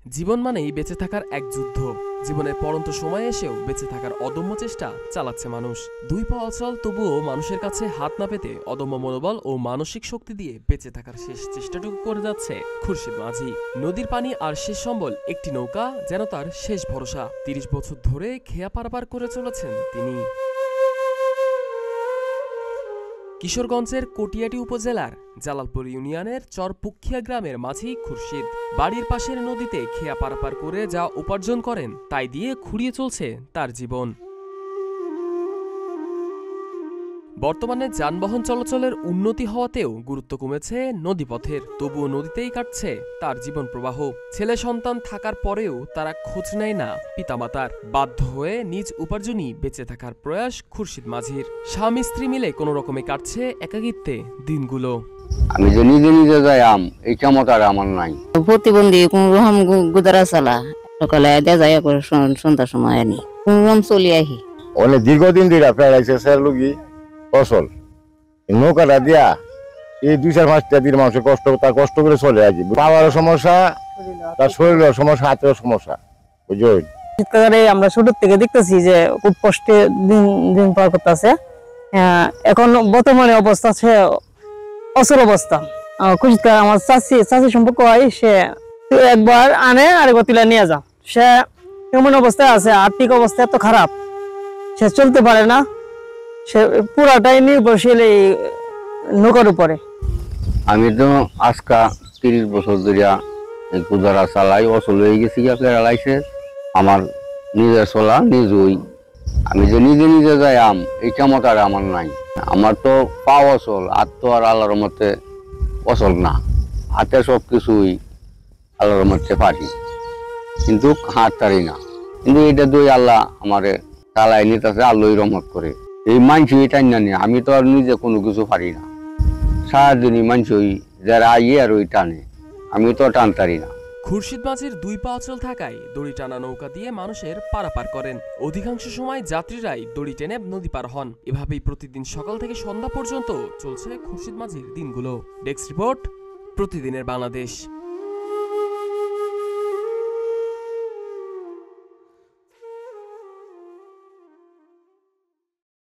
জীবন মানেই বেঁচে থাকার এক যুদ্ধ। জীবনের পরন্ত সময়ে এসেও বেঁচে থাকার অদম্য চেষ্টা চালাচ্ছে মানুষ। দুই পা অচল, তবুও মানুষের কাছে হাত না পেতে অদম্য মনোবল ও মানসিক শক্তি দিয়ে বেঁচে থাকার শেষ চেষ্টাটুকু করে যাচ্ছে খুরশিদ মাঝি। নদীর পানি আর শেষ সম্বল একটি নৌকা যেন তার শেষ ভরসা। ৩০ বছর ধরে খেয়া পারাপার করে চলেছেন তিনি। কিশোরগঞ্জের কটিয়াটি উপজেলার জালালপুর ইউনিয়নের চরপুক্ষিয়া গ্রামের মাঝি খুরশিদ বাড়ির পাশের নদীতে খেয়া পারাপার করে যা উপার্জন করেন তাই দিয়ে খুঁড়িয়ে চলছে তার জীবন। বর্তমানে যানবাহন চলাচলের উন্নতি হওয়াতেও গুরুত্ব কমেছে নদীপথের, তবুও নদীতেই কাটছে তার জীবন প্রবাহ। ছেলে সন্তান থাকার পরেও তারা খোঁজ নেয় না পিতামাতার। বাধ্য হয়ে নিজ উপার্জনই বেঁচে থাকার প্রয়াস খুরশিদ মাঝির। স্বামী স্ত্রী মিলে কোনো রকমে কাটছে একাকিত্বে দিনগুলো। আমি যে নিজে নিজে যাই এই ক্ষমতা আমার নাই। প্রতিবন্ধী কোন রকম গুদারা চালা সকালে দেয়া যায় সন্ধ্যার সময় আনি কোন রকম চলি আহি। অনেক দীর্ঘদিন ধরে প্যারালাইসিসের রোগী ফসল নৌকাটা দিয়া এই ২-৫টা দিন মানুষের কষ্ট করে চলে আসি। পাওয়ার সমস্যা, তার শরীরের সমস্যা, হাতের সমস্যা। বুঝলেন, শীতকালে আমরা ছোট থেকে দেখতেছি যে খুব কষ্টে দিন পার করতেছে। এখন বর্তমানে অবস্থা আছে অচল অবস্থা। খুশিদকার আমার চাষি সম্পর্ক হয়, সে একবার আনে আরেকবার তুলে নিয়ে যা। সে এমন অবস্থায় আছে, আর্থিক অবস্থা এত খারাপ, সে চলতে পারে না। সে পুরাটাই নির্ভরশীল এই নৌকার উপরে। আমি তো আজকা ৩০ বছর ধরে গুদারা চালাই, অচল হয়ে গেছি প্যারালাইসিস। আমার নিজের চলা নিজই। আমি যে নিজে নিজে যাই এই ক্ষমতা আমার নাই। আমার তো পা অচল, হাত তো আর আল্লাহর মতে অচল না। হাতে সব কিছুই আল্লাহর মতে পারি, কিন্তু হাত পারি না। কিন্তু এটা দুই আল্লাহ আমারে চালাই নিতেছে, আল্লাহই রহমত করে। এই মানসি টাই না নিয়ে আমি তো আর নিজে কোনো কিছু পারি না। সারাদিনই মানসি যারা আইয়ে আর ওই টানে, আমি তো টানতারি না। খুরশিদ মাঝির দুই পা অচল থাকায় দড়ি টানা নৌকা দিয়ে মানুষের পারাপার করেন। অধিকাংশ সময় যাত্রীরাই দড়ি টেনে নদী পার হন। এভাবেই প্রতিদিন সকাল থেকে সন্ধ্যা পর্যন্ত চলছে খুরশিদ মাঝির দিনগুলো। ডেস্ক রিপোর্ট, প্রতিদিনের বাংলাদেশ।